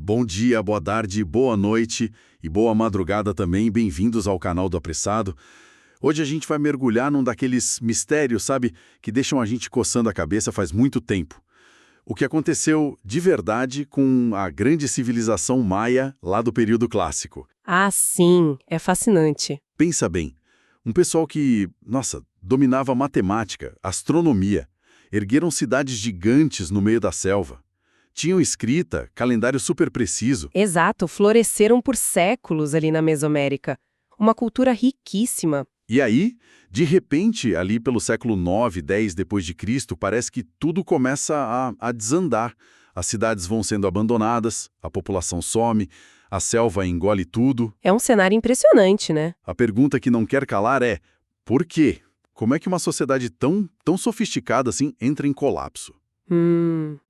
Bom dia, boa tarde, boa noite e boa madrugada também. Bem-vindos ao canal do Apressado. Hoje a gente vai mergulhar num daqueles mistérios, sabe, que deixam a gente coçando a cabeça faz muito tempo. O que aconteceu de verdade com a grande civilização maia lá do período clássico. Ah, sim, é fascinante. Pensa bem, um pessoal que, nossa, dominava matemática, astronomia, ergueram cidades gigantes no meio da selva. Tinham escrita, calendário super preciso. Exato, floresceram por séculos ali na Mesoamérica. Uma cultura riquíssima. E aí, de repente, ali pelo século 9, 10 depois de Cristo, parece que tudo começa a desandar. As cidades vão sendo abandonadas, a população some, a selva engole tudo. É um cenário impressionante, né? A pergunta que não quer calar é: por quê? Como é que uma sociedade tão sofisticada assim entra em colapso?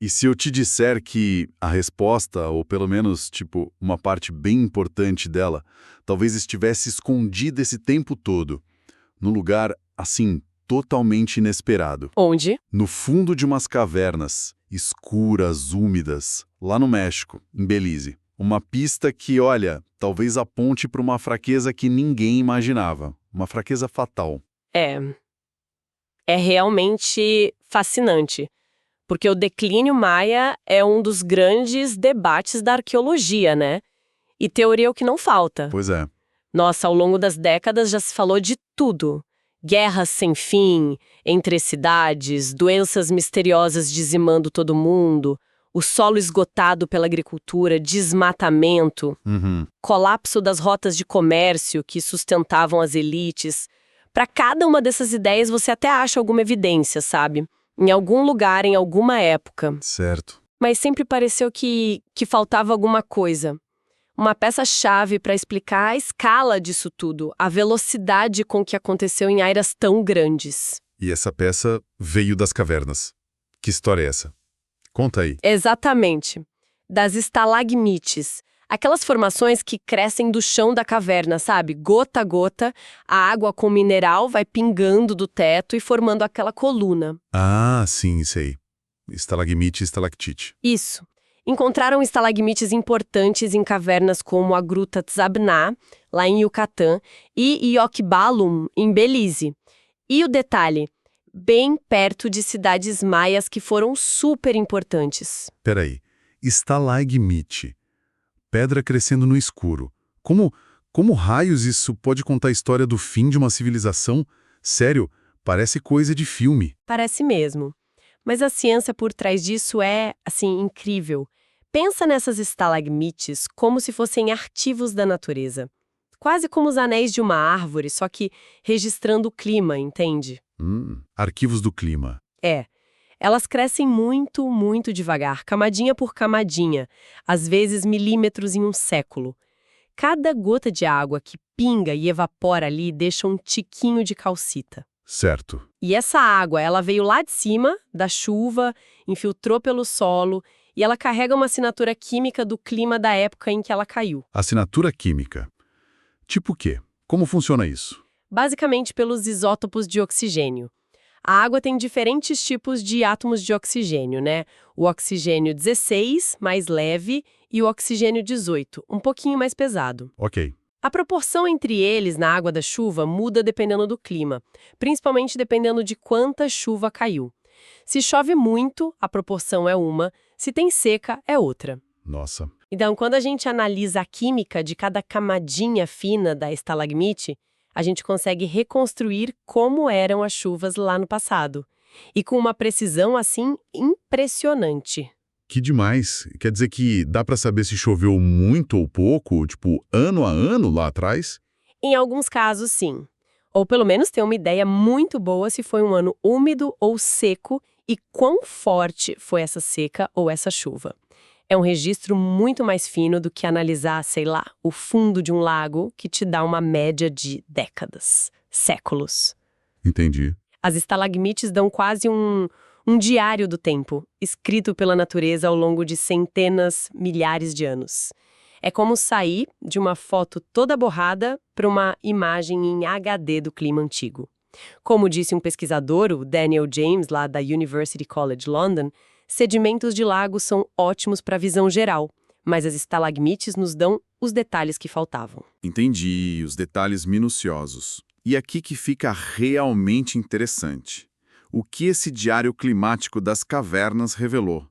E se eu te disser que a resposta, ou pelo menos, uma parte bem importante dela, talvez estivesse escondida esse tempo todo, num lugar, assim, totalmente inesperado. Onde? No fundo de umas cavernas, escuras, úmidas, lá no México, em Belize. Uma pista que, olha, talvez aponte para uma fraqueza que ninguém imaginava. Uma fraqueza fatal. É realmente fascinante. Porque o declínio maia é um dos grandes debates da arqueologia, né? E teoria é o que não falta. Pois é. Nossa, ao longo das décadas já se falou de tudo. Guerras sem fim, entre cidades, doenças misteriosas dizimando todo mundo, o solo esgotado pela agricultura, desmatamento, colapso das rotas de comércio que sustentavam as elites. Para cada uma dessas ideias você até acha alguma evidência, sabe? Em algum lugar, em alguma época. Certo. Mas sempre pareceu que faltava alguma coisa. Uma peça-chave para explicar a escala disso tudo, a velocidade com que aconteceu em áreas tão grandes. E essa peça veio das cavernas. Que história é essa? Conta aí. Exatamente. Das estalagmites. Aquelas formações que crescem do chão da caverna, sabe? Gota a gota, a água com mineral vai pingando do teto e formando aquela coluna. Ah, sim, sei. Estalagmite e estalactite. Isso. Encontraram estalagmites importantes em cavernas como a Gruta Tzabná, lá em Yucatán, e Iocbalum, em Belize. E o detalhe, bem perto de cidades maias que foram super importantes. Peraí. Estalagmite. Pedra crescendo no escuro. Como raios isso pode contar a história do fim de uma civilização? Sério, parece coisa de filme. Parece mesmo. Mas a ciência por trás disso é, assim, incrível. Pensa nessas estalagmites como se fossem arquivos da natureza. Quase como os anéis de uma árvore, só que registrando o clima, entende? Arquivos do clima. É. Elas crescem muito, muito devagar, camadinha por camadinha, às vezes milímetros em um século. Cada gota de água que pinga e evapora ali deixa um tiquinho de calcita. Certo. E essa água, ela veio lá de cima, da chuva, infiltrou pelo solo, e ela carrega uma assinatura química do clima da época em que ela caiu. Assinatura química. Tipo o quê? Como funciona isso? Basicamente pelos isótopos de oxigênio. A água tem diferentes tipos de átomos de oxigênio, né? O oxigênio 16, mais leve, e o oxigênio 18, um pouquinho mais pesado. Ok. A proporção entre eles na água da chuva muda dependendo do clima, principalmente dependendo de quanta chuva caiu. Se chove muito, a proporção é uma, se tem seca, é outra. Nossa. Então, quando a gente analisa a química de cada camadinha fina da estalagmite, a gente consegue reconstruir como eram as chuvas lá no passado. E com uma precisão, assim, impressionante. Que demais. Quer dizer que dá pra saber se choveu muito ou pouco, ano a ano lá atrás? Em alguns casos, sim. Ou pelo menos ter uma ideia muito boa se foi um ano úmido ou seco e quão forte foi essa seca ou essa chuva. É um registro muito mais fino do que analisar, sei lá, o fundo de um lago, que te dá uma média de décadas, séculos. Entendi. As estalagmites dão quase um diário do tempo, escrito pela natureza ao longo de centenas, milhares de anos. É como sair de uma foto toda borrada para uma imagem em HD do clima antigo. Como disse um pesquisador, o Daniel James, lá da University College London, sedimentos de lagos são ótimos para a visão geral, mas as estalagmites nos dão os detalhes que faltavam. Entendi, os detalhes minuciosos. E aqui que fica realmente interessante. O que esse diário climático das cavernas revelou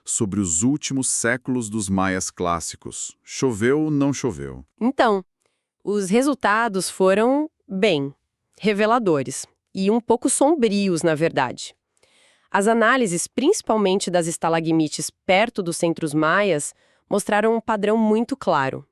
sobre os últimos séculos dos maias clássicos? Choveu ou não choveu? Então, os resultados foram, bem, reveladores e um pouco sombrios, na verdade. As análises, principalmente das estalagmites perto dos centros maias, mostraram um padrão muito claro.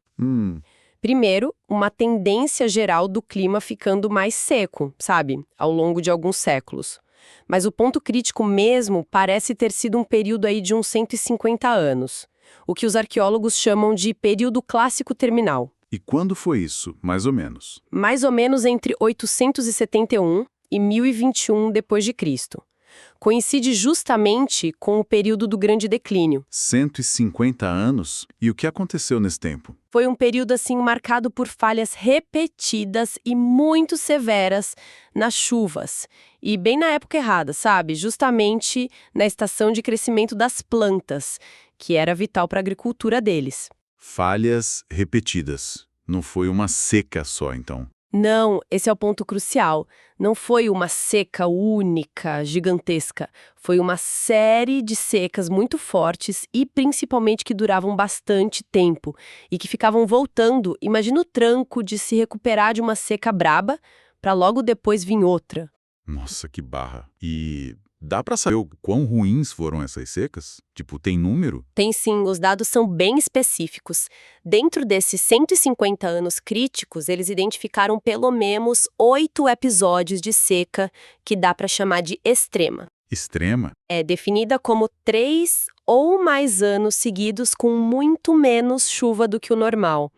Primeiro, uma tendência geral do clima ficando mais seco, sabe, ao longo de alguns séculos. Mas o ponto crítico mesmo parece ter sido um período aí de uns 150 anos, o que os arqueólogos chamam de período clássico terminal. E quando foi isso, mais ou menos? Mais ou menos entre 871 e 1021 d.C. Coincide justamente com o período do Grande Declínio. 150 anos? E o que aconteceu nesse tempo? Foi um período assim marcado por falhas repetidas e muito severas nas chuvas. E bem na época errada, sabe? Justamente na estação de crescimento das plantas, que era vital para a agricultura deles. Falhas repetidas. Não foi uma seca só, então. Não, esse é o ponto crucial. Não foi uma seca única, gigantesca. Foi uma série de secas muito fortes e principalmente que duravam bastante tempo e que ficavam voltando. Imagina o tranco de se recuperar de uma seca braba para logo depois vir outra. Nossa, que barra. E dá pra saber o quão ruins foram essas secas? Tipo, tem número? Tem sim, os dados são bem específicos. Dentro desses 150 anos críticos, eles identificaram pelo menos 8 episódios de seca que dá para chamar de extrema. Extrema? É definida como 3 ou mais anos seguidos com muito menos chuva do que o normal.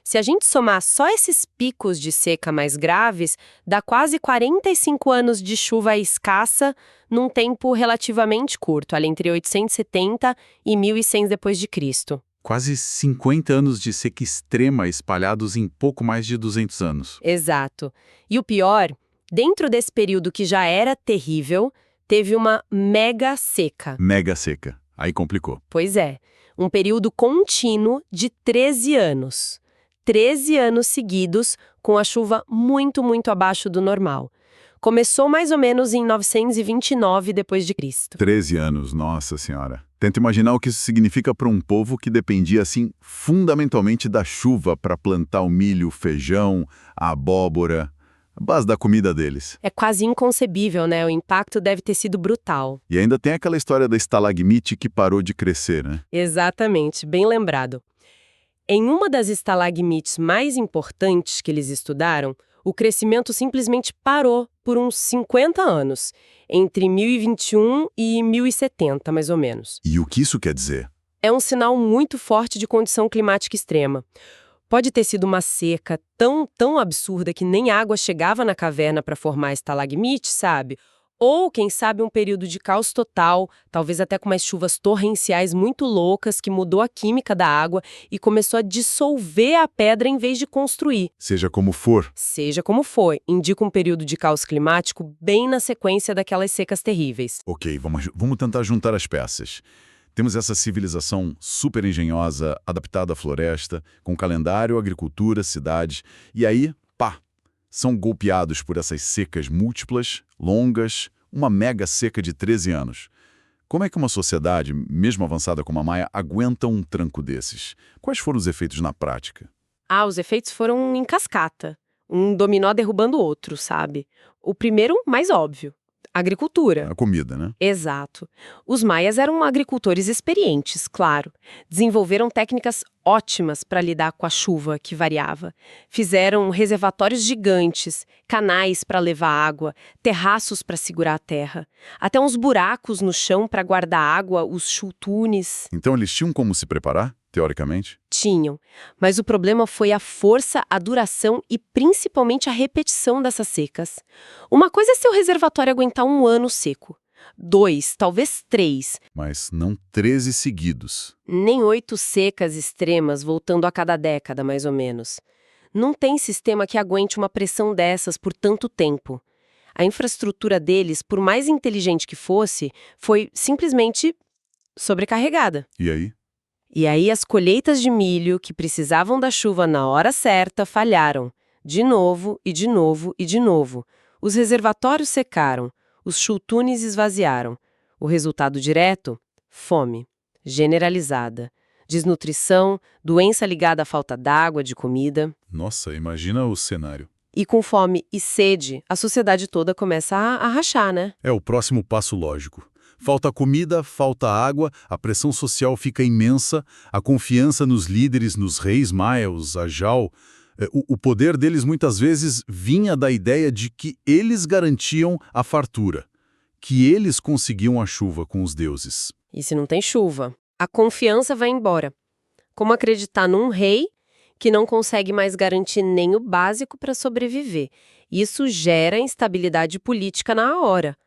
Se a gente somar só esses picos de seca mais graves, dá quase 45 anos de chuva escassa num tempo relativamente curto, ali entre 870 e 1100 d.C. Quase 50 anos de seca extrema espalhados em pouco mais de 200 anos. Exato. E o pior, dentro desse período que já era terrível, teve uma mega seca. Mega seca. Aí complicou. Pois é, um período contínuo de 13 anos. 13 anos seguidos com a chuva muito, muito abaixo do normal. Começou mais ou menos em 929 d.C. 13 anos, nossa senhora. Tenta imaginar o que isso significa para um povo que dependia, assim, fundamentalmente da chuva para plantar o milho, o feijão, a abóbora, a base da comida deles. É quase inconcebível, né? O impacto deve ter sido brutal. E ainda tem aquela história da estalagmite que parou de crescer, né? Exatamente, bem lembrado. Em uma das estalagmites mais importantes que eles estudaram, o crescimento simplesmente parou por uns 50 anos, entre 1021 e 1070, mais ou menos. E o que isso quer dizer? É um sinal muito forte de condição climática extrema. Pode ter sido uma seca tão absurda que nem água chegava na caverna para formar a estalagmite, sabe? Ou, quem sabe, um período de caos total, talvez até com umas chuvas torrenciais muito loucas que mudou a química da água e começou a dissolver a pedra em vez de construir. Seja como for. Seja como for, indica um período de caos climático bem na sequência daquelas secas terríveis. Ok, vamos tentar juntar as peças. Temos essa civilização super engenhosa, adaptada à floresta, com calendário, agricultura, cidade, e aí, pá! São golpeados por essas secas múltiplas, longas, uma mega seca de 13 anos. Como é que uma sociedade, mesmo avançada como a Maia, aguenta um tranco desses? Quais foram os efeitos na prática? Os efeitos foram em cascata. Um dominó derrubando o outro, sabe? O primeiro, mais óbvio. Agricultura. A comida, né? Exato. Os maias eram agricultores experientes, claro. Desenvolveram técnicas ótimas para lidar com a chuva que variava. Fizeram reservatórios gigantes, canais para levar água, terraços para segurar a terra, até uns buracos no chão para guardar água, os chultunes. Então eles tinham como se preparar, teoricamente? Tinham, mas o problema foi a força, a duração e principalmente a repetição dessas secas. Uma coisa é seu reservatório aguentar um ano seco. 2, talvez 3. Mas não 13 seguidos. Nem 8 secas extremas voltando a cada década, mais ou menos. Não tem sistema que aguente uma pressão dessas por tanto tempo. A infraestrutura deles, por mais inteligente que fosse, foi simplesmente sobrecarregada. E aí? E aí as colheitas de milho, que precisavam da chuva na hora certa, falharam. De novo, e de novo, e de novo. Os reservatórios secaram, os chultunes esvaziaram. O resultado direto? Fome. Generalizada. Desnutrição, doença ligada à falta d'água, de comida. Nossa, imagina o cenário. E com fome e sede, a sociedade toda começa a rachar, né? É o próximo passo lógico. Falta comida, falta água, a pressão social fica imensa, a confiança nos líderes, nos reis maia, os Ajau, o poder deles muitas vezes vinha da ideia de que eles garantiam a fartura, que eles conseguiam a chuva com os deuses. E se não tem chuva? A confiança vai embora. Como acreditar num rei que não consegue mais garantir nem o básico para sobreviver? Isso gera instabilidade política na hora.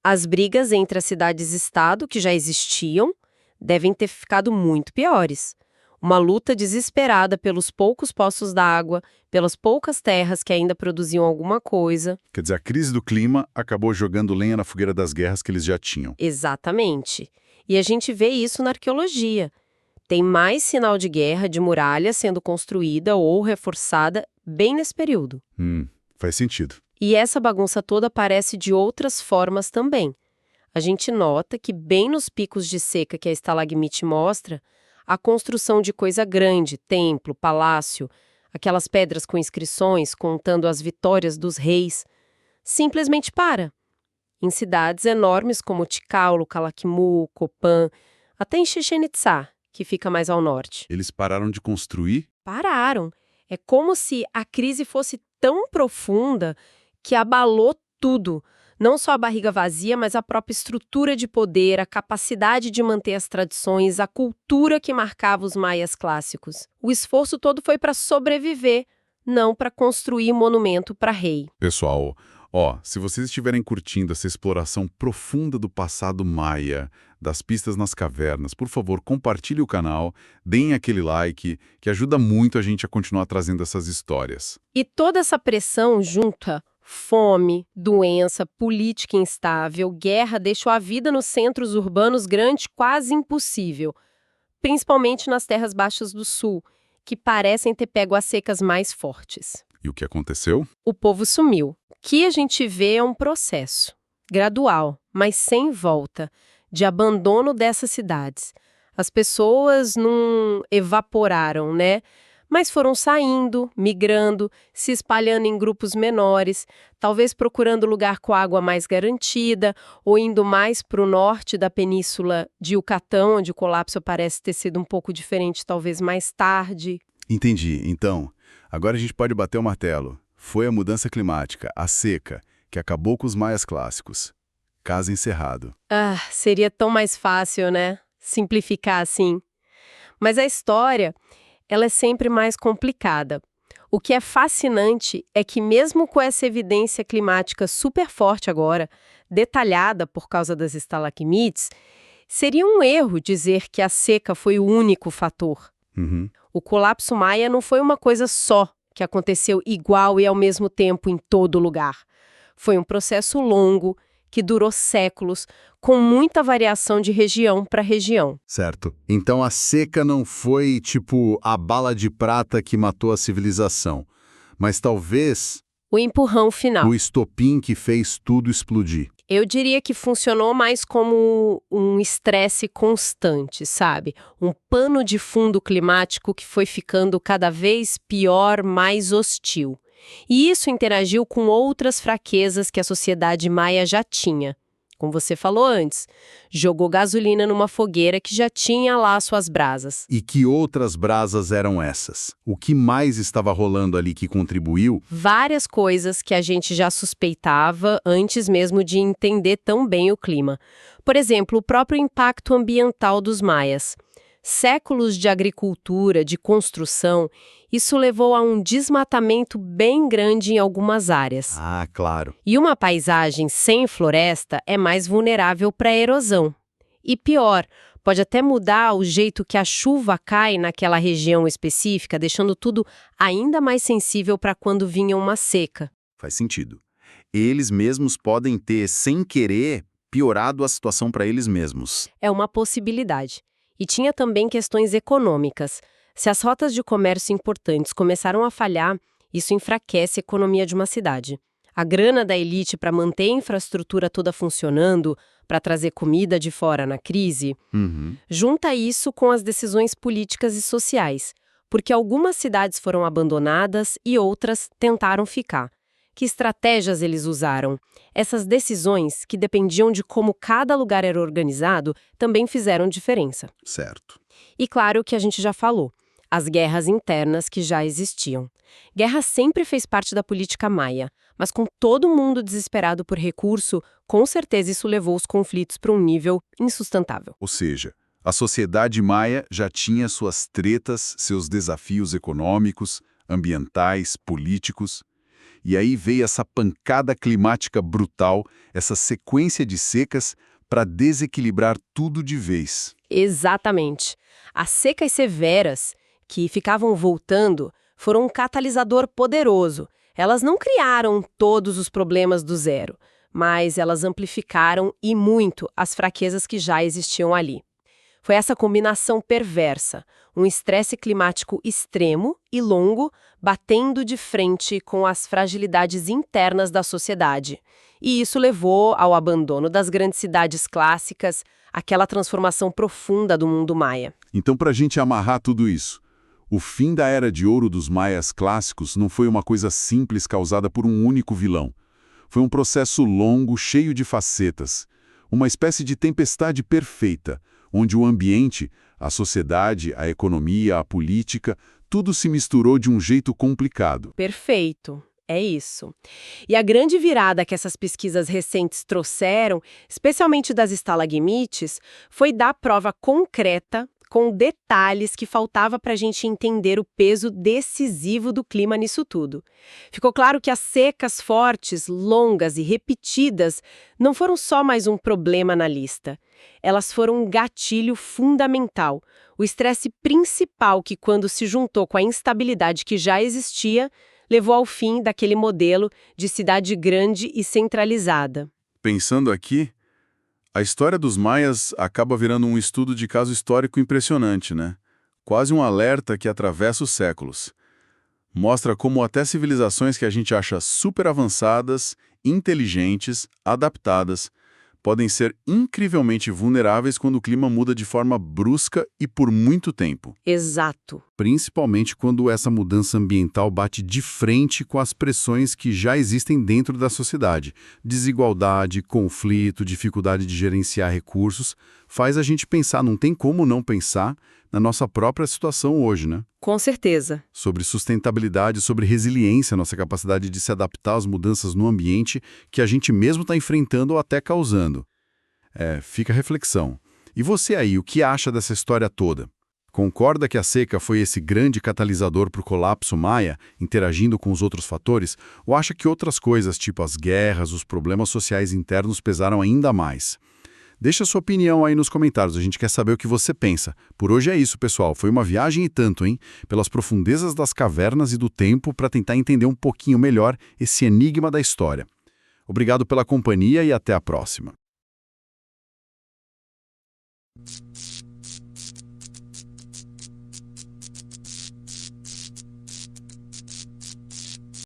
As brigas entre as cidades-estado, que já existiam, devem ter ficado muito piores. Uma luta desesperada pelos poucos poços d'água, pelas poucas terras que ainda produziam alguma coisa. Quer dizer, a crise do clima acabou jogando lenha na fogueira das guerras que eles já tinham. Exatamente. E a gente vê isso na arqueologia. Tem mais sinal de guerra, de muralha sendo construída ou reforçada bem nesse período. Faz sentido. E essa bagunça toda aparece de outras formas também. A gente nota que bem nos picos de seca que a estalagmite mostra, a construção de coisa grande, templo, palácio, aquelas pedras com inscrições contando as vitórias dos reis, simplesmente para. Em cidades enormes como Tikal, Calakmul, Copan, até em Chichén Itzá, que fica mais ao norte. Eles pararam de construir? Pararam. É como se a crise fosse tão profunda que abalou tudo. Não só a barriga vazia, mas a própria estrutura de poder, a capacidade de manter as tradições, a cultura que marcava os maias clássicos. O esforço todo foi para sobreviver, não para construir monumento para rei. Pessoal, se vocês estiverem curtindo essa exploração profunda do passado maia, das pistas nas cavernas, por favor, compartilhe o canal, deem aquele like, que ajuda muito a gente a continuar trazendo essas histórias. E toda essa pressão junta, fome, doença, política instável, guerra deixou a vida nos centros urbanos grandes quase impossível, principalmente nas terras baixas do sul, que parecem ter pego as secas mais fortes. E o que aconteceu? O povo sumiu. O que a gente vê é um processo gradual, mas sem volta, de abandono dessas cidades. As pessoas não evaporaram, né? Mas foram saindo, migrando, se espalhando em grupos menores, talvez procurando lugar com água mais garantida, ou indo mais para o norte da península de Yucatán, onde o colapso parece ter sido um pouco diferente, talvez mais tarde. Entendi. Então, agora a gente pode bater o martelo. Foi a mudança climática, a seca, que acabou com os maias clássicos. Caso encerrado. Seria tão mais fácil, né? Simplificar assim. Mas a história, ela é sempre mais complicada. O que é fascinante é que mesmo com essa evidência climática super forte agora, detalhada por causa das estalagmites, seria um erro dizer que a seca foi o único fator. O colapso maia não foi uma coisa só que aconteceu igual e ao mesmo tempo em todo lugar. Foi um processo longo, que durou séculos, com muita variação de região para região. Certo. Então a seca não foi, tipo, a bala de prata que matou a civilização, mas talvez O empurrão final. o estopim que fez tudo explodir. Eu diria que funcionou mais como um estresse constante, sabe? Um pano de fundo climático que foi ficando cada vez pior, mais hostil. E isso interagiu com outras fraquezas que a sociedade maia já tinha. Como você falou antes, jogou gasolina numa fogueira que já tinha lá suas brasas. E que outras brasas eram essas? O que mais estava rolando ali que contribuiu? Várias coisas que a gente já suspeitava antes mesmo de entender tão bem o clima. Por exemplo, o próprio impacto ambiental dos maias. Séculos de agricultura, de construção, isso levou a um desmatamento bem grande em algumas áreas. Ah, claro. E uma paisagem sem floresta é mais vulnerável para a erosão. E pior, pode até mudar o jeito que a chuva cai naquela região específica, deixando tudo ainda mais sensível para quando vinha uma seca. Faz sentido. Eles mesmos podem ter, sem querer, piorado a situação para eles mesmos. É uma possibilidade. E tinha também questões econômicas. Se as rotas de comércio importantes começaram a falhar, isso enfraquece a economia de uma cidade. A grana da elite para manter a infraestrutura toda funcionando, para trazer comida de fora na crise, junta isso com as decisões políticas e sociais, porque algumas cidades foram abandonadas e outras tentaram ficar. Que estratégias eles usaram? Essas decisões, que dependiam de como cada lugar era organizado, também fizeram diferença. Certo. E claro que a gente já falou, as guerras internas que já existiam. Guerra sempre fez parte da política maia, mas com todo mundo desesperado por recurso, com certeza isso levou os conflitos para um nível insustentável. Ou seja, a sociedade maia já tinha suas tretas, seus desafios econômicos, ambientais, políticos. E aí veio essa pancada climática brutal, essa sequência de secas para desequilibrar tudo de vez. Exatamente. As secas severas, que ficavam voltando, foram um catalisador poderoso. Elas não criaram todos os problemas do zero, mas elas amplificaram e muito as fraquezas que já existiam ali. Foi essa combinação perversa, um estresse climático extremo e longo, batendo de frente com as fragilidades internas da sociedade. E isso levou ao abandono das grandes cidades clássicas, aquela transformação profunda do mundo maia. Então, para a gente amarrar tudo isso, o fim da Era de Ouro dos maias clássicos não foi uma coisa simples causada por um único vilão. Foi um processo longo, cheio de facetas, uma espécie de tempestade perfeita, onde o ambiente, a sociedade, a economia, a política, tudo se misturou de um jeito complicado. Perfeito. É isso. E a grande virada que essas pesquisas recentes trouxeram, especialmente das estalagmites, foi dar prova concreta, com detalhes que faltava para a gente entender o peso decisivo do clima nisso tudo. Ficou claro que as secas fortes, longas e repetidas não foram só mais um problema na lista. Elas foram um gatilho fundamental, o estresse principal que, quando se juntou com a instabilidade que já existia, levou ao fim daquele modelo de cidade grande e centralizada. Pensando aqui, a história dos maias acaba virando um estudo de caso histórico impressionante, né? Quase um alerta que atravessa os séculos. Mostra como até civilizações que a gente acha super avançadas, inteligentes, adaptadas, podem ser incrivelmente vulneráveis quando o clima muda de forma brusca e por muito tempo. Exato. Principalmente quando essa mudança ambiental bate de frente com as pressões que já existem dentro da sociedade. Desigualdade, conflito, dificuldade de gerenciar recursos, faz a gente pensar, não tem como não pensar, na nossa própria situação hoje, né? Com certeza. Sobre sustentabilidade, sobre resiliência, nossa capacidade de se adaptar às mudanças no ambiente que a gente mesmo está enfrentando ou até causando. Fica a reflexão. E você aí, o que acha dessa história toda? Concorda que a seca foi esse grande catalisador para o colapso maia, interagindo com os outros fatores? Ou acha que outras coisas, tipo as guerras, os problemas sociais internos, pesaram ainda mais? Deixa sua opinião aí nos comentários, a gente quer saber o que você pensa. Por hoje é isso, pessoal. Foi uma viagem e tanto, hein? Pelas profundezas das cavernas e do tempo para tentar entender um pouquinho melhor esse enigma da história. Obrigado pela companhia e até a próxima.